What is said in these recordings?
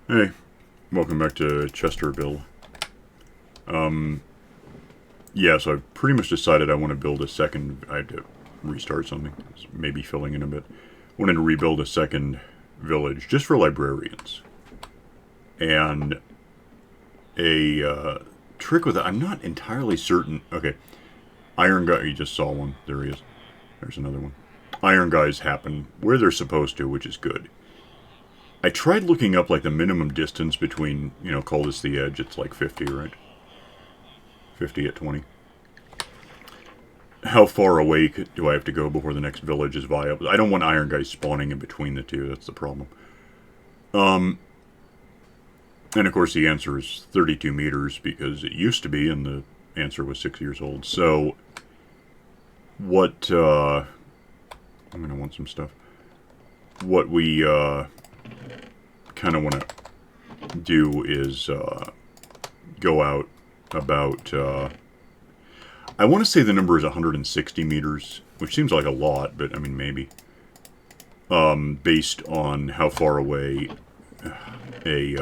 Hey, welcome back to Chesterville. Yeah, so I've pretty much decided I want to build a second. I had to restart something, maybe filling in a bit. Wanted to rebuild a second village just for librarians. And a trick with it, I'm not entirely certain. Okay, iron guy, you just saw one. There he is. There's another one. Iron guys happen where they're supposed to, which is good. I tried looking up like the minimum distance between, call this the edge. It's like 50, right? 50 at 20. How far away do I have to go before the next village is viable? I don't want iron guys spawning in between the two. That's the problem. And of course, the answer is 32 meters because it used to be, and the answer was 6 years old. So, what? I'm gonna want some stuff. What we kind of want to do is go out about. I want to say the number is 160 meters, which seems like a lot, but I mean maybe. Based on how far away a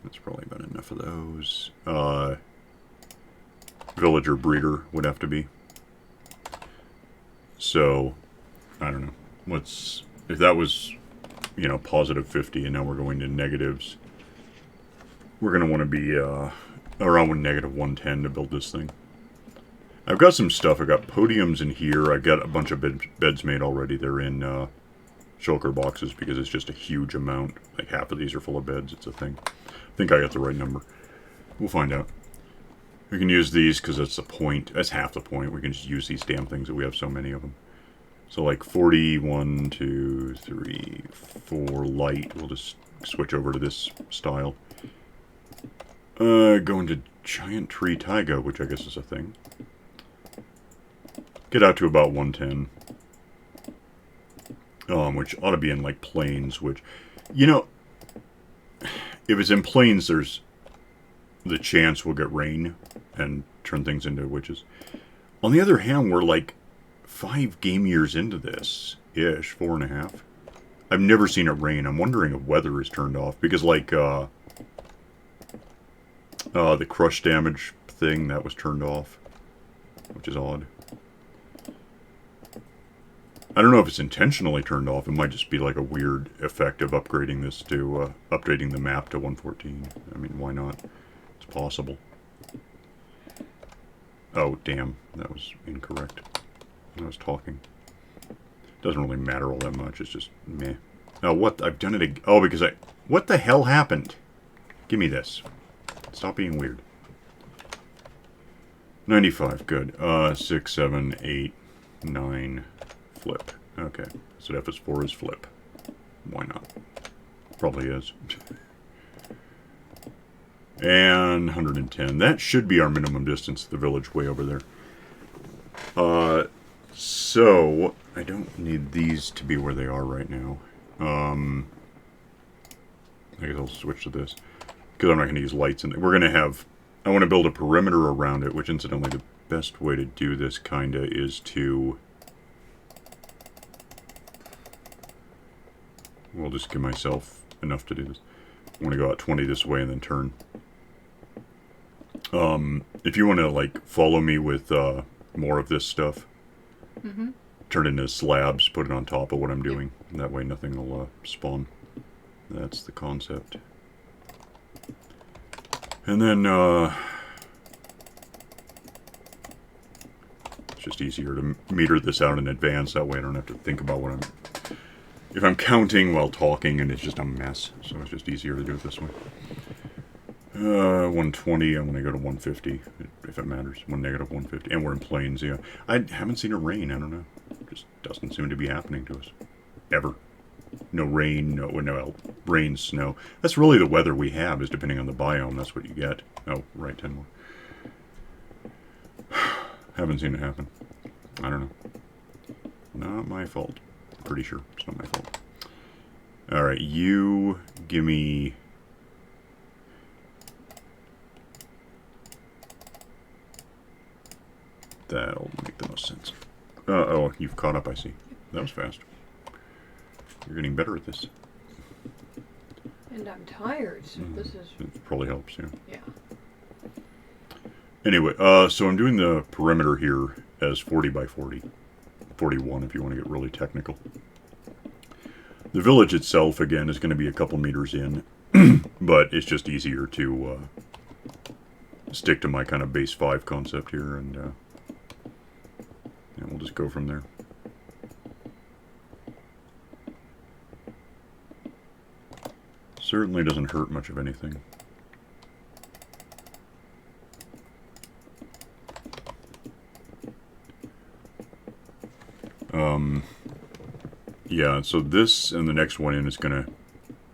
that's probably about enough of those. Villager breeder would have to be. So, I don't know. What's if that was, positive 50, and now we're going to negatives. We're going to want to be around negative 110 to build this thing. I've got some stuff. I've got podiums in here. I've got a bunch of beds made already. They're in shulker boxes because it's just a huge amount. Like half of these are full of beds. It's a thing. I think I got the right number. We'll find out. We can use these because that's the point. That's half the point. We can just use these damn things that we have so many of them. So like 41, 2, 3, 4 light. We'll just switch over to this style. Go into giant tree taiga, which I guess is a thing. Get out to about 110. Which ought to be in like plains, which, if it's in plains, there's the chance we'll get rain and turn things into witches. On the other hand, we're like 5 game years into this ish, 4.5. I've never seen it rain. I'm wondering if weather is turned off because like the crush damage thing that was turned off, which is odd. I don't know if it's intentionally turned off. It might just be like a weird effect of upgrading this to updating the map to 114. I mean, why not? It's possible. Oh, damn. That was incorrect. I was talking. Doesn't really matter all that much. It's just meh. Oh, what? I've done it. Oh, because I. What the hell happened? Give me this. Stop being weird. 95. Good. 6, 7, 8, 9. Flip. Okay. So F is 4 is flip. Why not? Probably is. And 110. That should be our minimum distance to the village way over there. So I don't need these to be where they are right now. I guess I'll switch to this because I'm not going to use lights in it. We're going to have. I want to build a perimeter around it, which incidentally the best way to do this kinda is to. We'll just give myself enough to do this. I want to go out 20 this way and then turn. If you want to like follow me with more of this stuff, turn it into slabs, put it on top of what I'm doing. That way nothing will spawn. That's the concept. And then it's just easier to meter this out in advance. That way I don't have to think about what if I'm counting while talking and it's just a mess. So it's just easier to do it this way. 120, I'm going to go to 150, if it matters. Negative 150. And we're in plains, yeah. I haven't seen it rain, I don't know. It just doesn't seem to be happening to us. Ever. No rain, no rain, snow. That's really the weather we have, is depending on the biome, that's what you get. Oh, right, 10 more. Haven't seen it happen. I don't know. Not my fault. Pretty sure it's not my fault. Alright, you give me... That'll make the most sense. Oh, you've caught up, I see. That was fast. You're getting better at this. And I'm tired, so this is... It probably helps, yeah. Yeah. Anyway, so I'm doing the perimeter here as 40 by 40. 41 if you want to get really technical. The village itself, again, is going to be a couple meters in, but it's just easier to stick to my kind of base 5 concept here, and we'll just go from there. Certainly doesn't hurt much of anything. Yeah, so this and the next one in is gonna...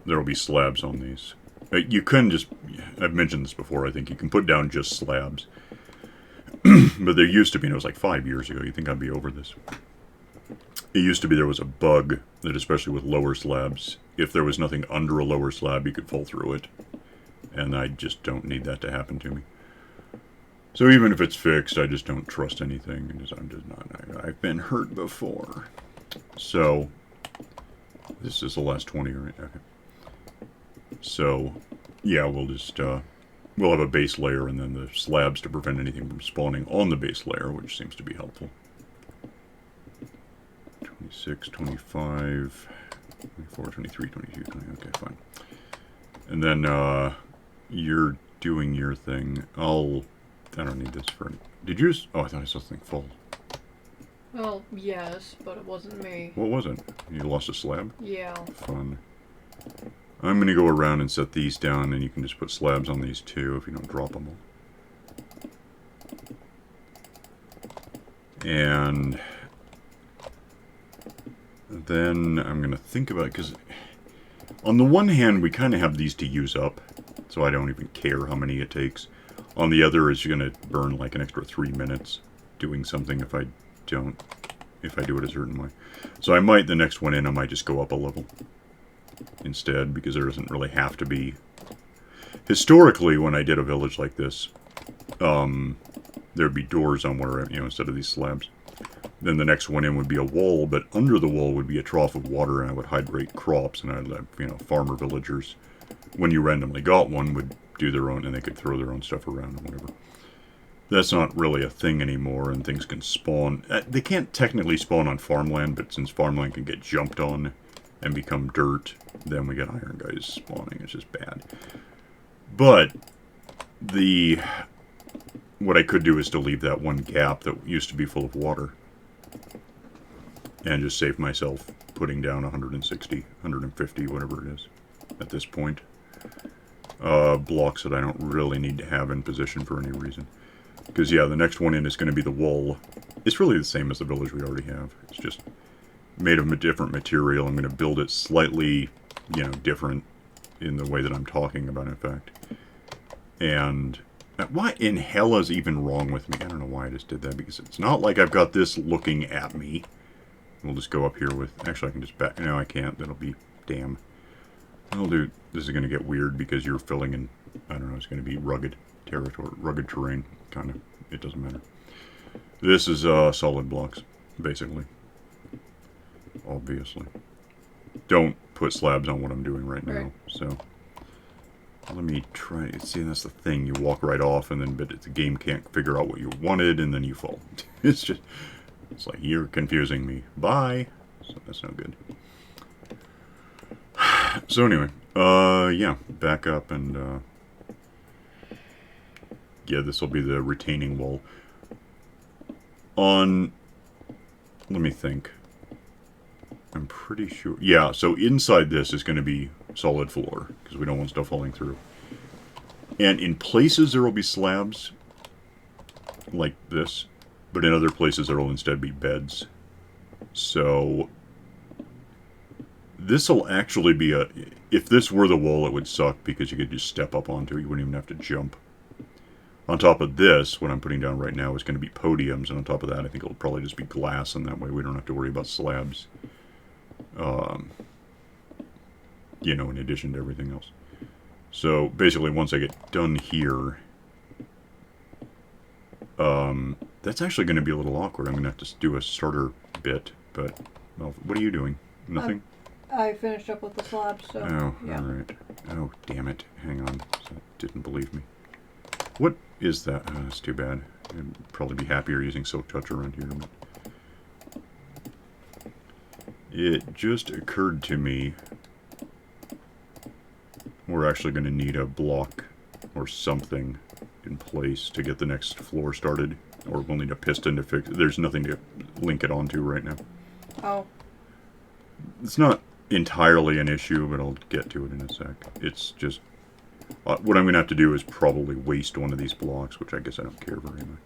There will be slabs on these. You can just... I've mentioned this before, I think. You can put down just slabs. But there used to be, and it was like 5 years ago, you'd think I'd be over this. It used to be there was a bug that, especially with lower slabs, if there was nothing under a lower slab, you could fall through it. And I just don't need that to happen to me. So even if it's fixed, I just don't trust anything. I'm just not... I've been hurt before. So... This is the last 20, right? Okay. So, yeah, we'll just, we'll have a base layer and then the slabs to prevent anything from spawning on the base layer, which seems to be helpful. 26, 25, 24, 23, 22, 20, okay, fine. And then, you're doing your thing. I don't need this for... Did you just... Oh, I thought I saw something fall. Well, yes, but it wasn't me. What was it? You lost a slab? Yeah. Fun. I'm going to go around and set these down, and you can just put slabs on these too if you don't drop them all. And then I'm going to think about it, because on the one hand, we kind of have these to use up, so I don't even care how many it takes. On the other, it's going to burn like an extra 3 minutes doing something if I do it a certain way. So I might, the next one in, I might just go up a level instead, because there doesn't really have to be... Historically, when I did a village like this, there'd be doors on where, instead of these slabs. Then the next one in would be a wall, but under the wall would be a trough of water, and I would hydrate crops, and I'd let, farmer villagers, when you randomly got one, would do their own, and they could throw their own stuff around and whatever. That's not really a thing anymore, and things can spawn. They can't technically spawn on farmland, but since farmland can get jumped on and become dirt, then we get iron guys spawning. It's just bad. But what I could do is to leave that one gap that used to be full of water, and just save myself putting down 160, 150, whatever it is, at this point. Blocks that I don't really need to have in position for any reason. Because, yeah, the next one in is going to be the wall. It's really the same as the village we already have. It's just made of a different material. I'm going to build it slightly, different in the way that I'm talking about, in fact. And what in hell is even wrong with me? I don't know why I just did that, because it's not like I've got this looking at me. We'll just go up here with... Actually, I can just back... No, I can't. That'll be... Damn. I'll do... This is going to get weird because you're filling in... I don't know, it's going to be rugged territory, rugged terrain. Kind of. It doesn't matter. This is solid blocks, basically. Obviously. Don't put slabs on what I'm doing right now. Right. So let me try. See, that's the thing. You walk right off, and then but the game can't figure out what you wanted, and then you fall. It's like, you're confusing me. Bye. So that's no good. So anyway, yeah, back up and. Yeah, this will be the retaining wall. Let me think. I'm pretty sure. Yeah, so inside this is going to be solid floor, because we don't want stuff falling through. And in places there will be slabs, like this, but in other places there will instead be beds. So this will actually be if this were the wall, it would suck, because you could just step up onto it. You wouldn't even have to jump. On top of this, what I'm putting down right now is going to be podiums, and on top of that, I think it'll probably just be glass, and that way we don't have to worry about slabs. In addition to everything else. So, basically, once I get done here, that's actually going to be a little awkward. I'm going to have to do a starter bit, but, well, what are you doing? Nothing? I finished up with the slabs, so Oh, yeah. alright. Oh, damn it. Hang on. That didn't believe me. What is that? Oh, that's too bad. I'd probably be happier using Silk Touch around here. But it just occurred to me we're actually going to need a block or something in place to get the next floor started. Or we'll need a piston to fix it. There's nothing to link it onto right now. Oh. It's not entirely an issue, but I'll get to it in a sec. It's just... what I'm going to have to do is probably waste one of these blocks, which I guess I don't care very much.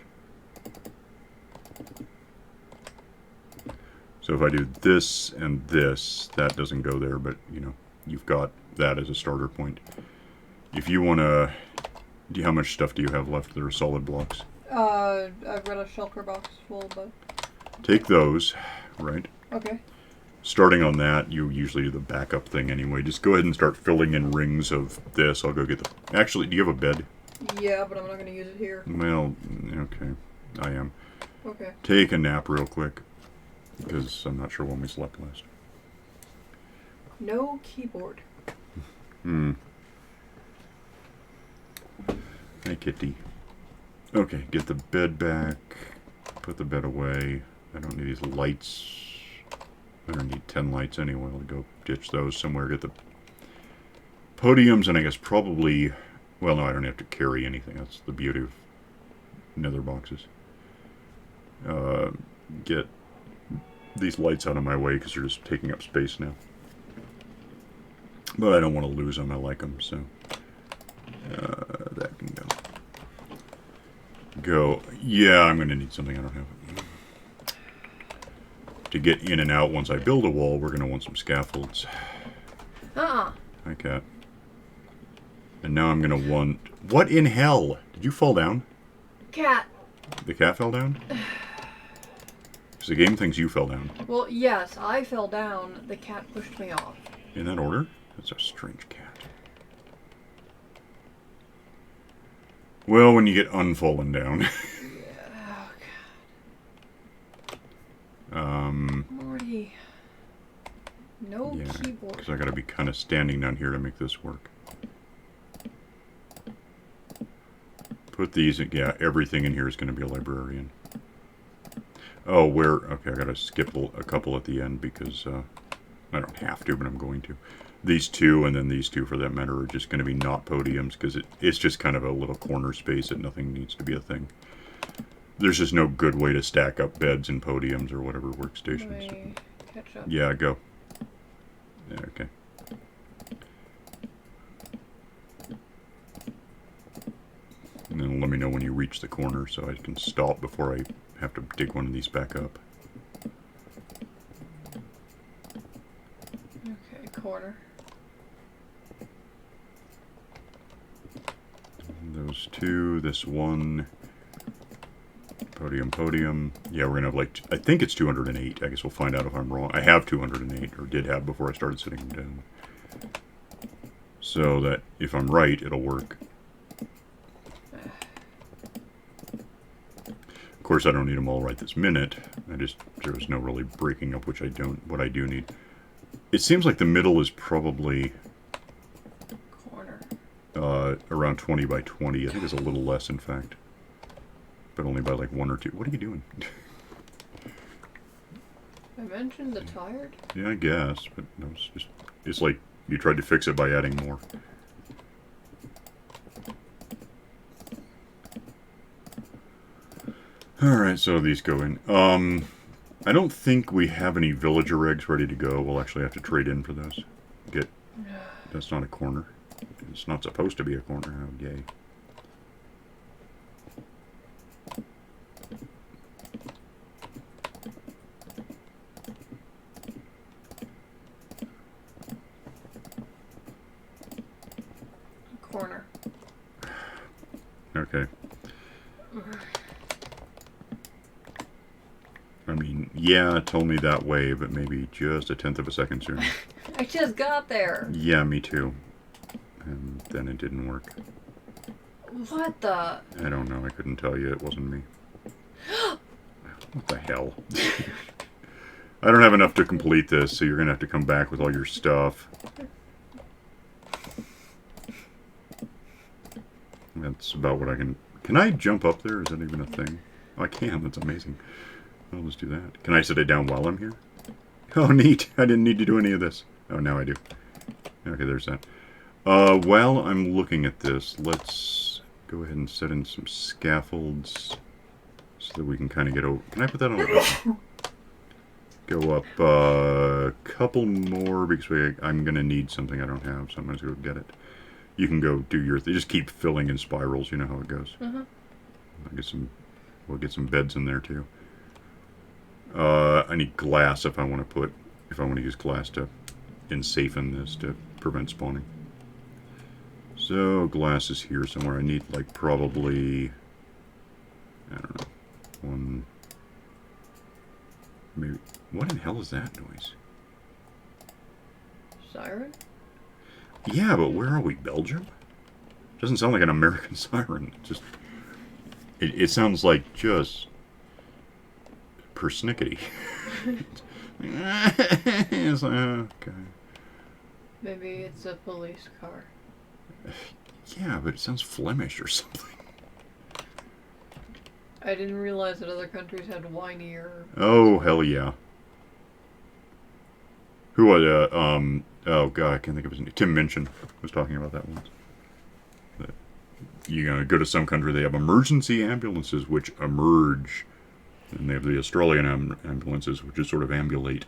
So if I do this and this, that doesn't go there, but, you know, you've got that as a starter point. If you want to... How much stuff do you have left that are solid blocks? I've got a shulker box full, but... Take those, right? Okay. Starting on that, you usually do the backup thing anyway. Just go ahead and start filling in rings of this. I'll go get the... Actually, do you have a bed? Yeah, but I'm not going to use it here. Well, okay. I am. Okay. Take a nap real quick. Because I'm not sure when we slept last. No keyboard. Hey, kitty. Okay, get the bed back. Put the bed away. I don't need these lights. I don't need 10 lights anyway. I'll go ditch those somewhere. Get the podiums, and I guess probably... Well, no, I don't have to carry anything. That's the beauty of nether boxes. Get these lights out of my way because they're just taking up space now. But I don't want to lose them. I like them, so... that can go. Go. Yeah, I'm going to need something I don't have. To get in and out once I build a wall, we're going to want some scaffolds. Hi, cat. And now I'm going to want... What in hell? Did you fall down? Cat. The cat fell down? Because the game thinks you fell down. Well, yes, I fell down. The cat pushed me off. In that order? That's a strange cat. Well, when you get unfallen down. Yeah, oh God. Morty. No yeah, keyboard. because I got to be kind of standing down here to make this work. Put these, yeah, everything in here is going to be a librarian. Oh, where, okay, I got to skip a couple at the end because I don't have to, but I'm going to. These two, and then these two, for that matter, are just going to be not podiums, because it's just kind of a little corner space that nothing needs to be a thing. There's just no good way to stack up beds and podiums or whatever workstations. Catch up. Yeah, go. Yeah, okay. And then let me know when you reach the corner so I can stop before I have to dig one of these back up. Okay, corner. Those two, this one, podium. Yeah, we're gonna have like, I think it's 208. I guess we'll find out if I'm wrong. I have 208, or did have before I started sitting them down. So that if I'm right, it'll work. Of course, I don't need them all right this minute. There was no really breaking up, which I don't, what I do need. It seems like the middle is probably... around 20 by 20. I think it's a little less, in fact. But only by like 1 or 2. What are you doing? I mentioned the tired? Yeah, I guess. But no, it's like you tried to fix it by adding more. Alright, so these go in. I don't think we have any villager eggs ready to go. We'll actually have to trade in for those. That's not a corner. It's not supposed to be a corner. Oh, yay. Corner. Okay. I mean, yeah, it told me that way, but maybe just a tenth of a second sooner. I just got there. Yeah, me too. And then it didn't work. What the? I don't know. I couldn't tell you. It wasn't me. What the hell? I don't have enough to complete this, so you're going to have to come back with all your stuff. That's about what I can... Can I jump up there? Is that even a thing? Oh, I can. That's amazing. I'll just do that. Can I sit it down while I'm here? Oh, neat. I didn't need to do any of this. Oh, now I do. Okay, there's that. While I'm looking at this, let's go ahead and set in some scaffolds so that we can kind of get over... Can I put that on a... Go up a couple more because I'm going to need something I don't have, so I'm going to go get it. You can go do your thing. Just keep filling in spirals. You know how it goes. We'll get some beds in there too. I need glass if I want to use glass to ensafen this to prevent spawning. So glass is here somewhere. I need like probably, I don't know, one, maybe. What in hell is that noise? Siren? Yeah, but where are we? Belgium? Doesn't sound like an American siren. It sounds like just persnickety. It's like, okay. Maybe it's a police car. Yeah, but it sounds Flemish or something. I didn't realize that other countries had whinier. Oh, hell yeah. Who was, oh god, I can't think of his name. Tim Minchin was talking about that once. That you're gonna go to some country, they have emergency ambulances which emerge. And they have the Australian ambulances, which just sort of ambulate.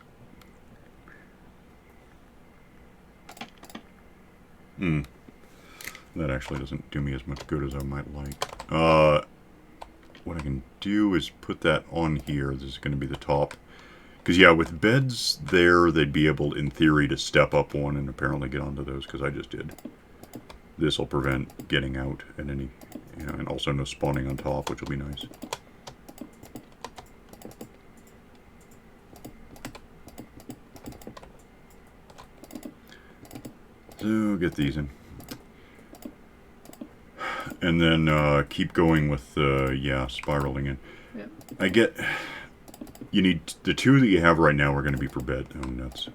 That actually doesn't do me as much good as I might like. What I can do is put that on here. This is going to be the top. Because, yeah, with beds there, they'd be able, in theory, to step up one and apparently get onto those, because I just did. This will prevent getting out at any, and also no spawning on top, which will be nice. So, get these in. And then keep going with, spiraling in. Yep. You need, the two that you have right now are going to be for bed. Oh, nuts.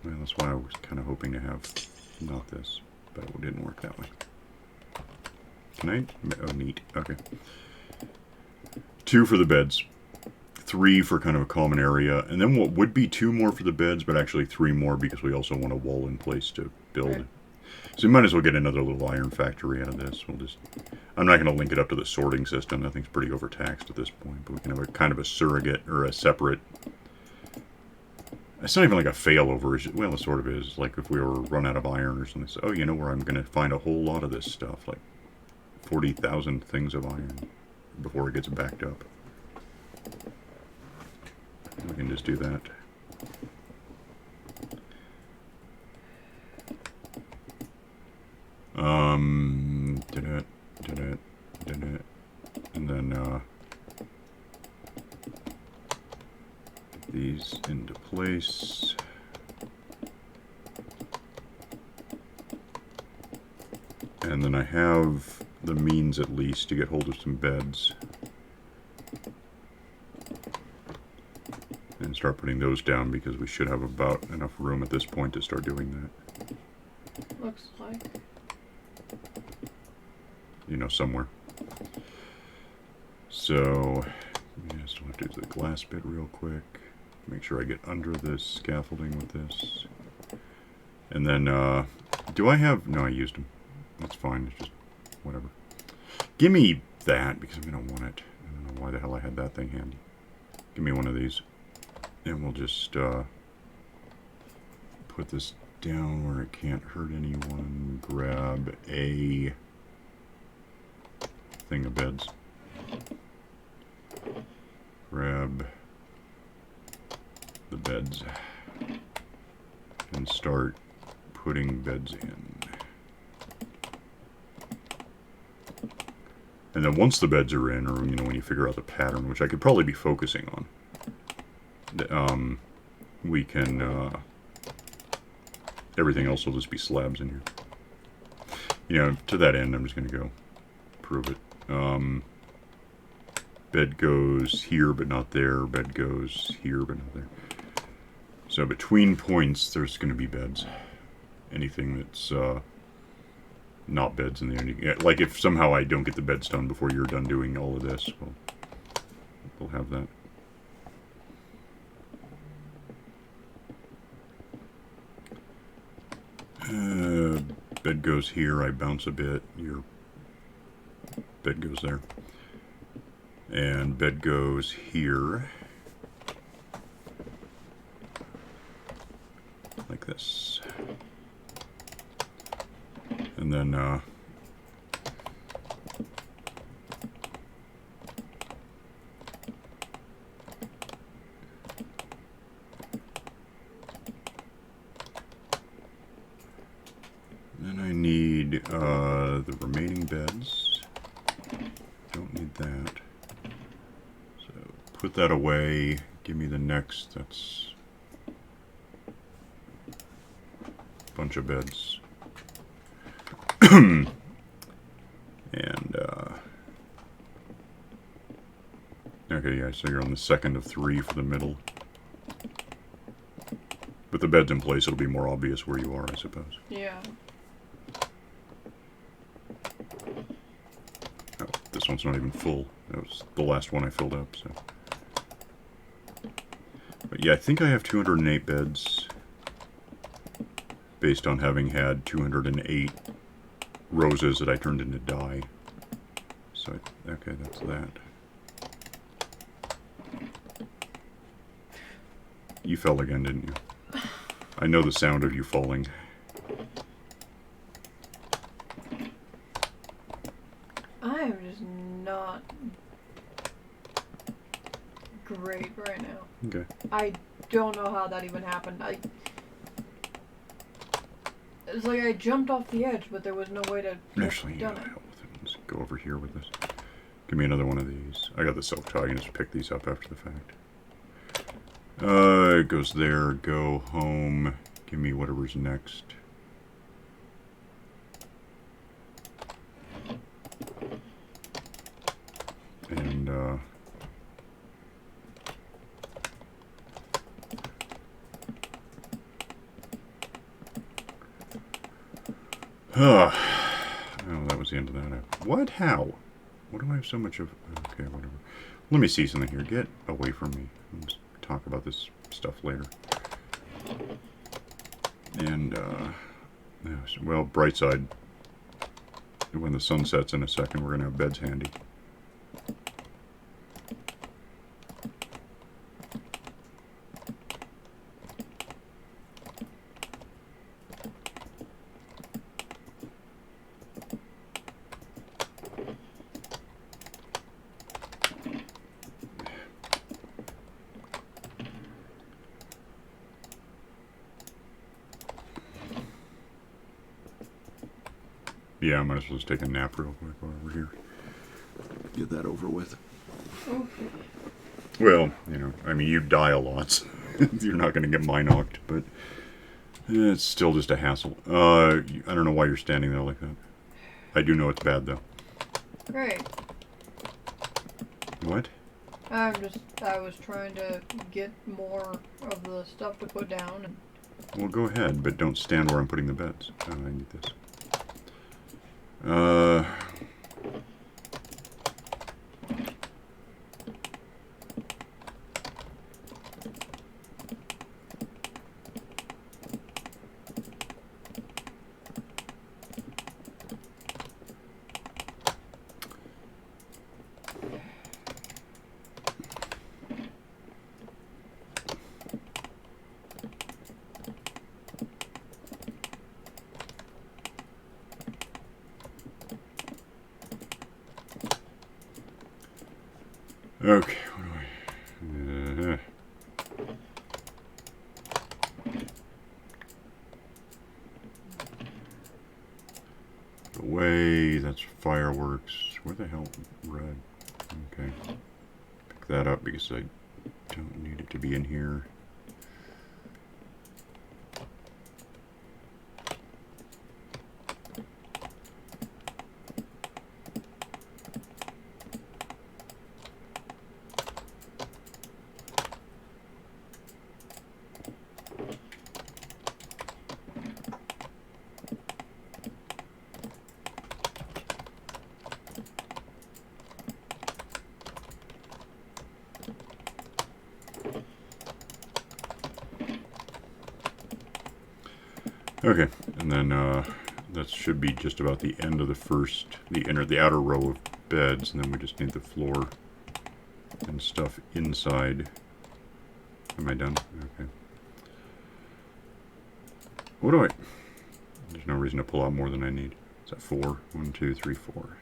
Well, that's why I was kind of hoping to have not this, but it didn't work that way. Can I? Oh, neat. Okay. 2 for the beds. 3 for kind of a common area. And then what would be 2 more for the beds, but actually 3 more because we also want a wall in place to build. Right. So we might as well get another little iron factory out of this. I'm not going to link it up to the sorting system. That thing's pretty overtaxed at this point. But we can have a kind of a surrogate or a separate... It's not even like a failover. Well, it sort of is. Like if we were run out of iron or something. So, oh, you know where I'm going to find a whole lot of this stuff. Like 40,000 things of iron before it gets backed up. We can just do that. And then get these into place. And then I have the means at least to get hold of some beds. And start putting those down because we should have about enough room at this point to start doing that. Looks like. Somewhere. So, yeah, still have to do the glass bit real quick. Make sure I get under this scaffolding with this. And then, do I have... No, I used them. That's fine. It's just whatever. Give me that, because I'm going to want it. I don't know why the hell I had that thing handy. Give me one of these. And we'll just, put this down where it can't hurt anyone. Grab a thing of beds. Grab the beds and start putting beds in. And then once the beds are in, or when you figure out the pattern, which I could probably be focusing on, we can everything else will just be slabs in here. To that end, I'm just going to go prove it. Bed goes here, but not there. Bed goes here, but not there. So between points, there's going to be beds. Anything that's not beds in there. Like if somehow I don't get the beds done before you're done doing all of this, we'll have that. Bed goes here, I bounce a bit, your bed goes there. And bed goes here. Like this. And then, I need the remaining beds. Don't need that. So put that away. Give me the next. That's a bunch of beds. And okay, yeah. So you're on the second of 3 for the middle. With the beds in place, it'll be more obvious where you are, I suppose. Yeah. Oh, this one's not even full. That was the last one I filled up, so. But yeah, I think I have 208 beds. Based on having had 208 roses that I turned into dye. So, okay, that's that. You fell again, didn't you? I know the sound of you falling. I am just not great right now. Okay. I don't know how that even happened. It's like I jumped off the edge, but there was no way to Actually, done it. hell with it. Let's go over here with this. Give me another one of these. I got the self-tie. I can just pick these up after the fact. It goes there. Go home. Give me whatever's next. And, oh, that was the end of that. What? How? What do I have so much of? Okay, whatever. Let me see something here. Get away from me. Let's talk about this stuff later. And, well, bright side. When the sun sets in a second, we're going to have beds handy. Yeah, I might as well just take a nap real quick while we're here. Get that over with. Okay. Well, you know, I mean, you die a lot. So you're not going to get mine-knocked, but it's still just a hassle. I don't know why you're standing there like that. I do know it's bad, though. Great. What? I was trying to get more of the stuff to put down. And Well, go ahead, but don't stand where I'm putting the beds. Oh, I need this. Okay, what do I... Away, that's fireworks. Where the hell? Red. Okay. Pick that up because I don't need it to be in here. Okay, and then that should be just about the end of the outer row of beds, and then we just need the floor and stuff inside. Am I done? Okay. What do I... There's no reason to pull out more than I need. Is that 4? 1, 2, 3, 4.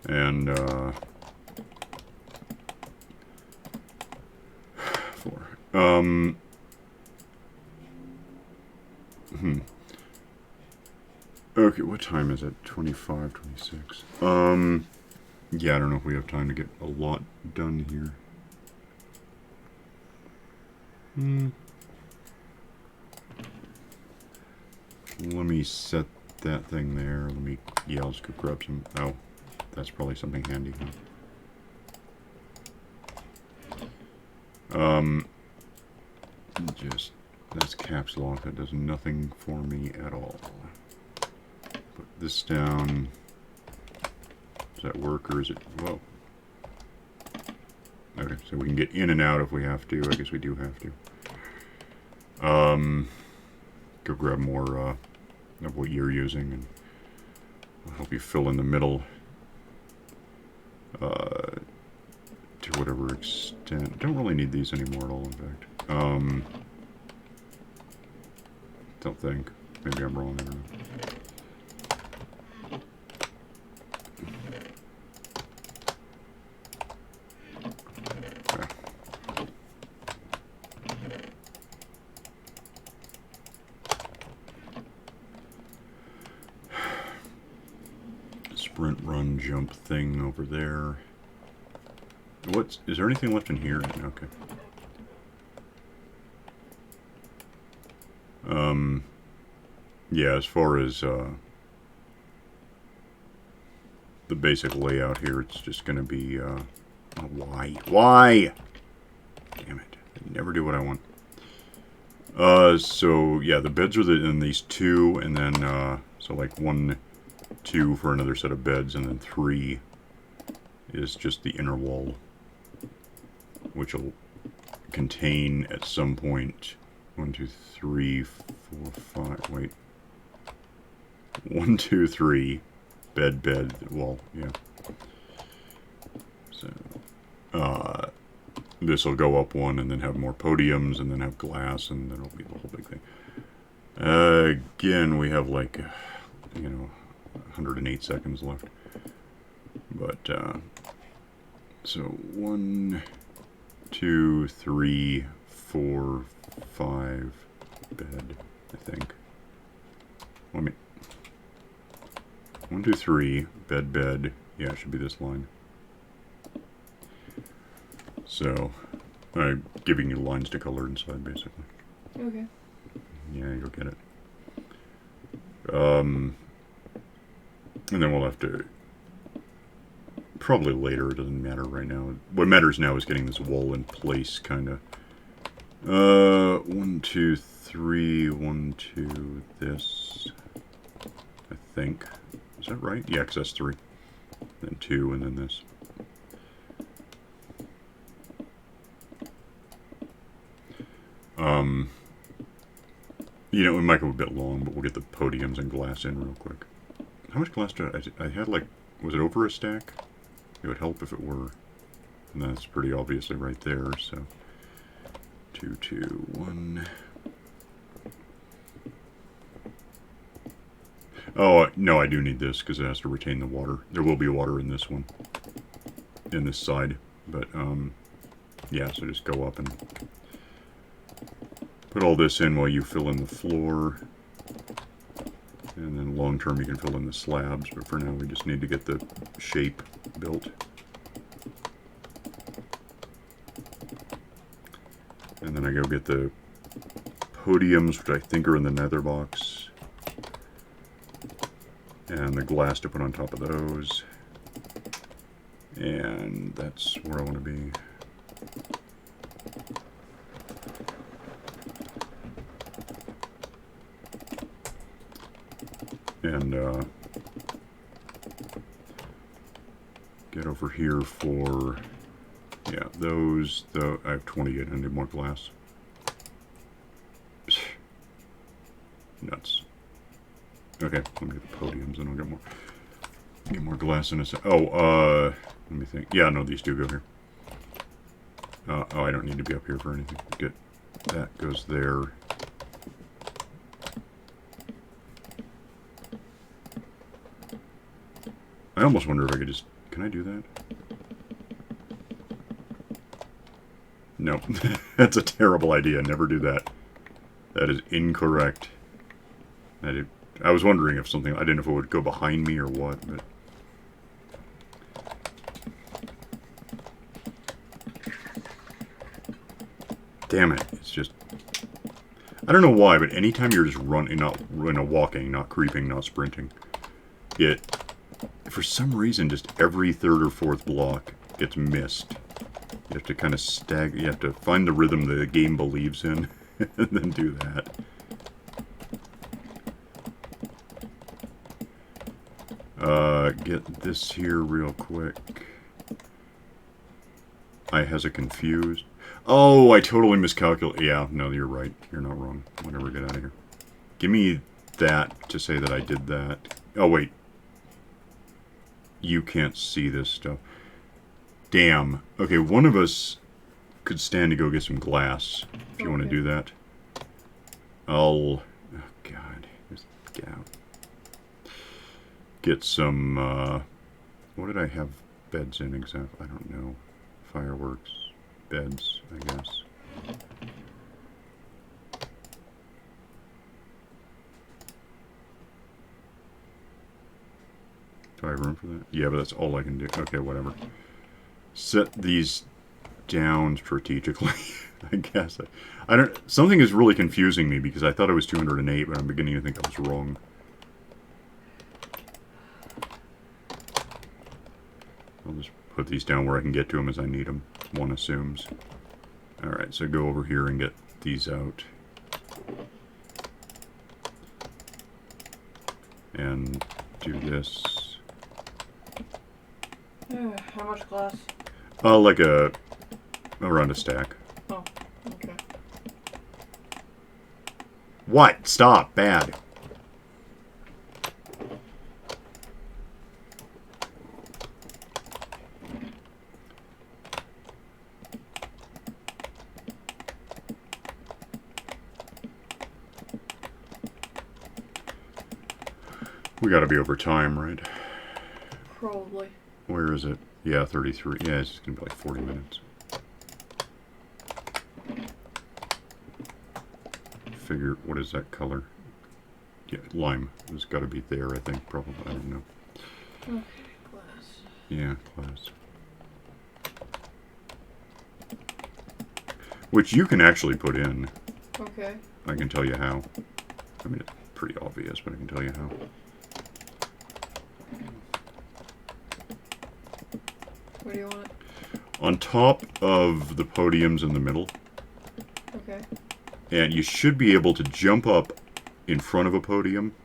And 4. Okay, what time is it? 25, 26. Yeah, I don't know if we have time to get a lot done here. Let me set that thing there. Yeah, I'll just go grab some. Oh, that's probably something handy. That's caps lock. That does nothing for me at all. Put this down. Does that work, or is it... Whoa. Okay, so we can get in and out if we have to. I guess we do have to. Go grab more of what you're using, and I'll help you fill in the middle to whatever extent. Don't really need these anymore at all, in fact. Don't think. Maybe I'm wrong, I don't know. Sprint, run, jump thing over there. Is there anything left in here? Okay. Yeah, as far as the basic layout here, it's just going to be oh, why? Damn it! I never do what I want. So yeah, the beds are in these 2, and then so like 1, 2 for another set of beds, and then 3 is just the inner wall, which will contain at some point 1, 2, 3, 4, 5. Wait, 1, 2, 3 bed wall. Yeah. So this will go up 1, and then have more podiums, and then have glass, and then it'll be the whole big thing. Again, we have like 108 seconds left. But so 1, 2, 3, 4, 5 bed, I think. Let me 1, 2, 3 bed. Yeah, it should be this line. So I'm giving you lines to color inside, basically. Okay. Yeah, you'll get it. And then we'll have to... Probably later, it doesn't matter right now. What matters now is getting this wall in place, kind of. 1, 2, 3, 1, 2, this. I think. Is that right? Yeah, because that's 3. Then 2, and then this. It might go a bit long, but we'll get the podiums and glass in real quick. How much glass did I had, like, was it over a stack? It would help if it were. And that's pretty obviously right there, so 2, 2, 1. Oh, no, I do need this because it has to retain the water. There will be water in this one, in this side. But, yeah, so just go up and put all this in while you fill in the floor. And then long term you can fill in the slabs, but for now we just need to get the shape built. And then I go get the podiums, which I think are in the nether box. And the glass to put on top of those. And that's where I want to be. And get over here for, yeah, those, though. I have 28, I need more glass. Nuts. Okay, let me get the podiums and I'll get more glass in a sec. Oh, let me think. Yeah, no, these do go here. Oh, I don't need to be up here for anything. Get that goes there. I almost wonder if I could just... Can I do that? No. That's a terrible idea. Never do that. That is incorrect. I was wondering if something... I didn't know if it would go behind me or what, but... Damn it. It's just... I don't know why, but anytime you're just running, walking, not creeping, not sprinting, for some reason, just every third or fourth block gets missed. You have to kind of you have to find the rhythm the game believes in, and then do that. Get this here real quick. I has a confused. Oh, I totally miscalculated. Yeah, no, you're right. You're not wrong. Whatever, get out of here. Give me that to say that I did that. Oh, wait. You can't see this stuff. Damn. Okay, one of us could stand to go get some glass, if you want to do that. Oh, God. Just get out. Get some, what did I have beds in exactly? I don't know. Fireworks. Beds, I guess. Do I have room for that? Yeah, but that's all I can do. Okay, whatever. Set these down strategically, I guess. I don't... Something is really confusing me because I thought it was 208, but I'm beginning to think I was wrong. I'll just put these down where I can get to them as I need them. One assumes. Alright, so go over here and get these out. And do this. How much glass? Like around a stack. Oh, okay. What? Stop. Bad. We gotta be over time, right? Probably. Where is it? Yeah, 33. Yeah, it's gonna be like 40 minutes. Figure, what is that color? Yeah, lime. It's gotta be there, I think, probably. I don't know. Okay, glass. Yeah, glass. Which you can actually put in. Okay. I can tell you how. I mean, it's pretty obvious, but I can tell you how. Where do you want it? On top of the podiums in the middle. Okay. And you should be able to jump up in front of a podium.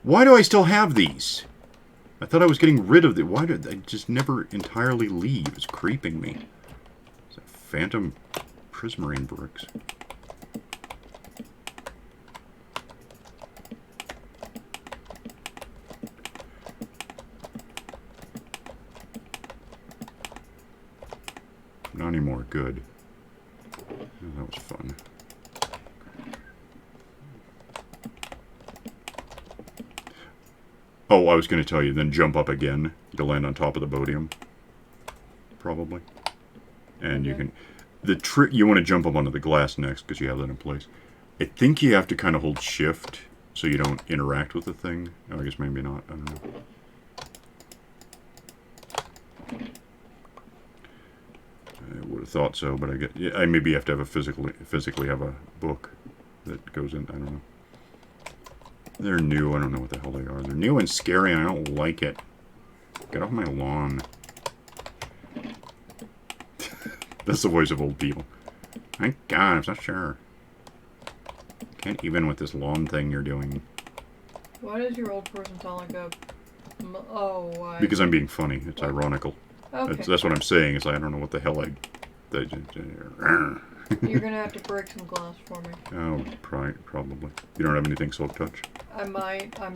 Why do I still have these? I thought I was getting rid of the... Why did they just never entirely leave? It's creeping me. It's a phantom prismarine bricks. Not anymore. Good. Oh, that was fun. Oh, I was going to tell you, then jump up again. You'll land on top of the podium. Probably. And you can... The trick... You want to jump up onto the glass next, because you have that in place. I think you have to kind of hold shift, so you don't interact with the thing. Oh, I guess maybe not. I don't know. I would have thought so, but I get... Yeah, maybe you have to have a physically have a book that goes in. I don't know. They're new. I don't know what the hell they are. They're new and scary, and I don't like it. Get off my lawn. That's the voice of old people. Thank God, I'm not sure. Can't even with this lawn thing you're doing. Why does your old person sound like a Oh, why? Because I'm being funny. It's ironical. Okay. That's what I'm saying. Is I don't know what the hell I. You're gonna have to break some glass for me. Oh, probably. You don't have anything silk touch? I might. I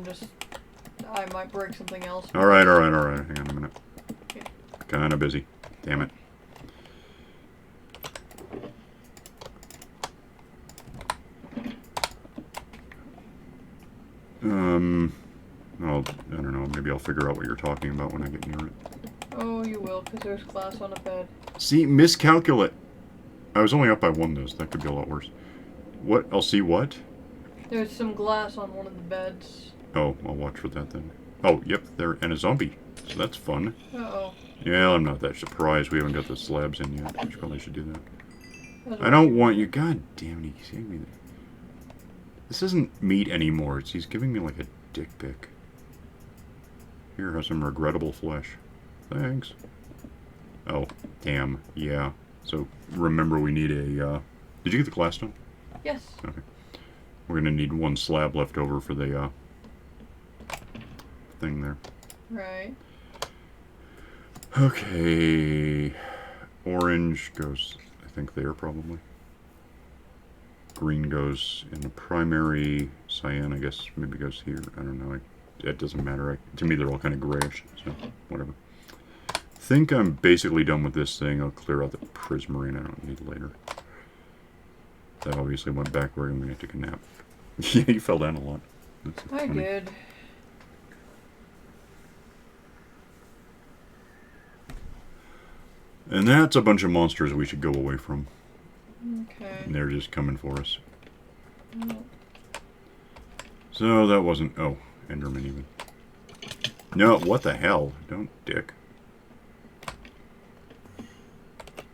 might break something else. Alright. Hang on a minute. Okay. Kinda busy. Damn it. Well, I don't know. Maybe I'll figure out what you're talking about when I get near it. Oh, you will, because there's glass on the bed. See, miscalculate. I was only up by one, though, so that could be a lot worse. What? I'll see what? There's some glass on one of the beds. Oh, I'll watch for that then. Oh, yep, there, and a zombie. So that's fun. Uh-oh. Yeah, I'm not that surprised. We haven't got the slabs in yet. We probably should do that. That's I don't want you. God damn it, he's giving me that. This isn't meat anymore. He's giving me like a dick pic. Here, have some regrettable flesh. Thanks. Oh, damn. Yeah. So, remember we need a, Did you get the glass done? Yes. Okay. We're gonna need one slab left over for the, thing there. Right. Okay. Orange goes, I think there, probably. Green goes in the primary. Cyan, I guess, maybe goes here. I don't know. It doesn't matter. To me, they're all kind of grayish, so whatever. Think I'm basically done with this thing. I'll clear out the prismarine I don't need later. That obviously went backward. I'm going to take a nap. Yeah, you fell down a lot. That's I funny. did. And that's a bunch of monsters we should go away from. Okay. And they're just coming for us. Oh. So that wasn't... Oh, Enderman even. No, what the hell? Don't dick.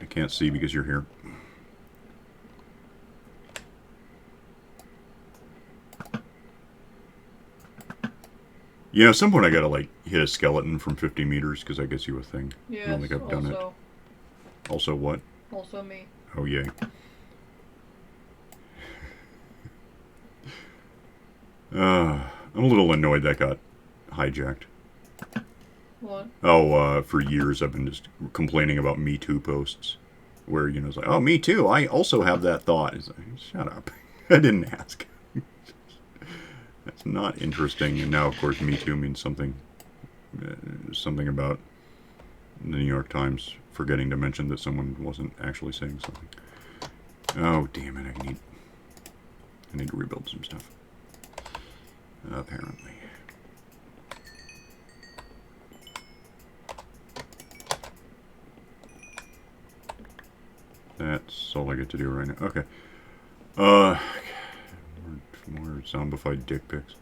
I can't see because you're here. Yeah, at some point I gotta, like, hit a skeleton from 50 meters because that gets you a thing. Yes, I don't think I've done it. Also what? Also me. Oh, yay. I'm a little annoyed that got hijacked. What? Oh, for years I've been just complaining about Me Too posts. Where, you know, it's like, oh, me too, I also have that thought. It's like, shut up. I didn't ask. That's not interesting. And now, of course, Me Too means something something about the New York Times forgetting to mention that someone wasn't actually saying something. Oh, damn it, I need to rebuild some stuff. Apparently. That's all I get to do right now. Okay. More zombified dick pics.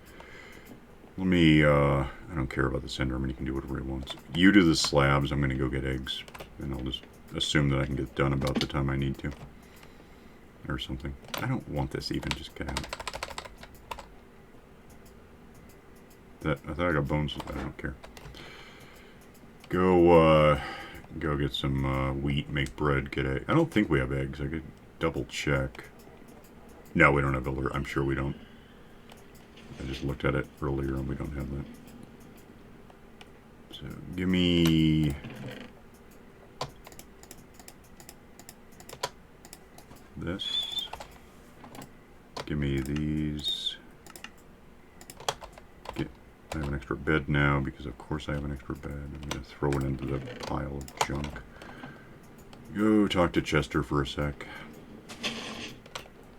Let me, I don't care about the Enderman. He can do whatever he wants. You do the slabs. I'm going to go get eggs. And I'll just assume that I can get it done about the time I need to. Or something. I don't want this even. Just get out. I thought I got bones. I don't care. Go get some wheat, make bread, get eggs. I don't think we have eggs. I could double check. No, we don't have I'm sure we don't. I just looked at it earlier and we don't have that. So, give me... this. Give me these. I have an extra bed now because of course I have an extra bed. I'm going to throw it into the pile of junk. Go talk to Chester for a sec.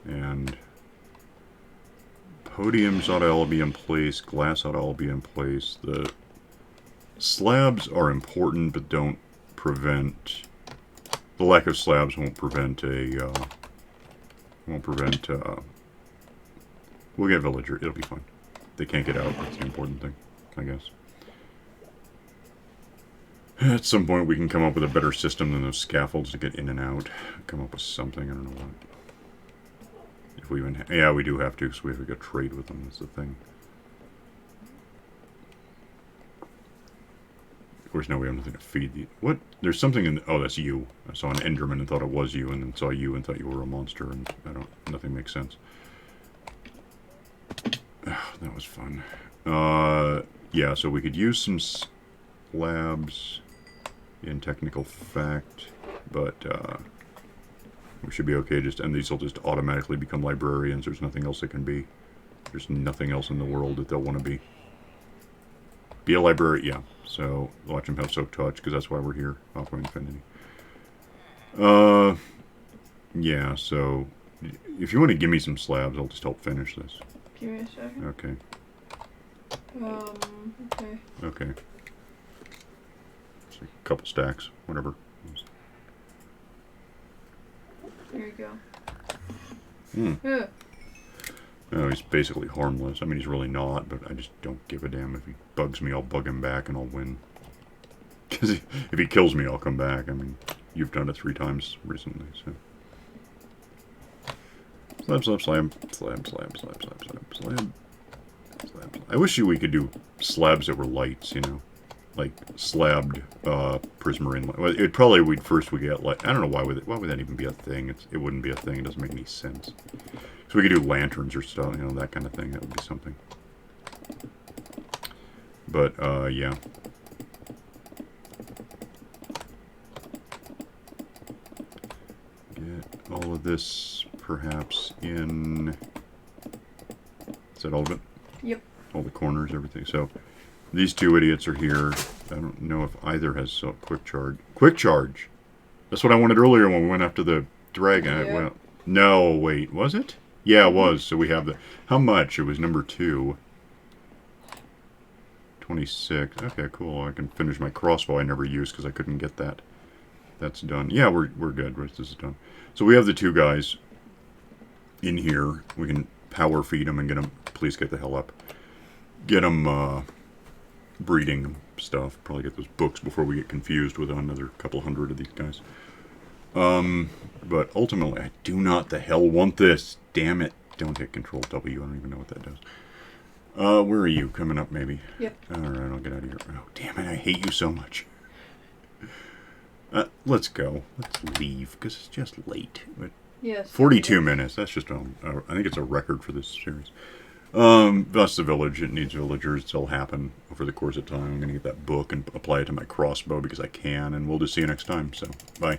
And podiums ought to all be in place. Glass ought to all be in place. The slabs are important, but don't prevent... The lack of slabs won't prevent a... we'll get villager. It'll be fine. They can't get out. That's the important thing, I guess. At some point, we can come up with a better system than those scaffolds to get in and out. Come up with something. I don't know what. If we even... yeah, we do have to, because we have to go trade with them. That's the thing. Of course, now we have nothing to feed the... What? There's something in... oh, that's you. I saw an Enderman and thought it was you, and then saw you and thought you were a monster, and I don't... nothing makes sense. Oh, that was fun. yeah, so we could use some slabs in technical fact, but we should be okay. And these will just automatically become librarians. There's nothing else they can be. There's nothing else in the world that they'll want to be. Be a librarian, yeah. So watch them have soak touch, because that's why we're here. Aqua Infinity. Yeah, so if you want to give me some slabs, I'll just help finish this. Give me a second. Okay. Okay. Okay. Just a couple stacks, whatever. There you go. Hmm. Yeah. No, he's basically harmless. I mean, he's really not, but I just don't give a damn. If he bugs me, I'll bug him back and I'll win. Because if he kills me, I'll come back. I mean, you've done it 3 times recently, so. Slab, slab, slab, slab, slab, slab, slab, slab, slab, slab. I wish we could do slabs that were lights, you know, like slabbed prismarine. Well, it probably we'd get like, I don't know why would that even be a thing? It wouldn't be a thing. It doesn't make any sense. So we could do lanterns or stuff, you know, that kind of thing. That would be something. But yeah. Get all of this perhaps in. Is that all of it? Yep. All the corners, everything. So these 2 idiots are here. I don't know if either has quick charge. Quick charge. That's what I wanted earlier when we went after the dragon. Yeah. No, wait, was it? Yeah, it was. So we have the. How much? It was number 2. 26. Okay, cool. I can finish my crossbow I never used because I couldn't get that. That's done. Yeah, we're good. This is done. So we have the 2 guys in here. We can power feed them and get them. Please get the hell up. Get them breeding stuff. Probably get those books before we get confused with another couple hundred of these guys. But ultimately, I do not the hell want this. Damn it. Don't hit Control W. I don't even know what that does. Where are you? Coming up, maybe? Yep. Alright, I'll get out of here. Oh, damn it. I hate you so much. Let's go. Let's leave, because it's just late. But Yes. 42 minutes. That's just, I think it's a record for this series. That's the village. It needs villagers. It'll happen over the course of time. I'm going to get that book and apply it to my crossbow because I can, and we'll just see you next time. So, bye.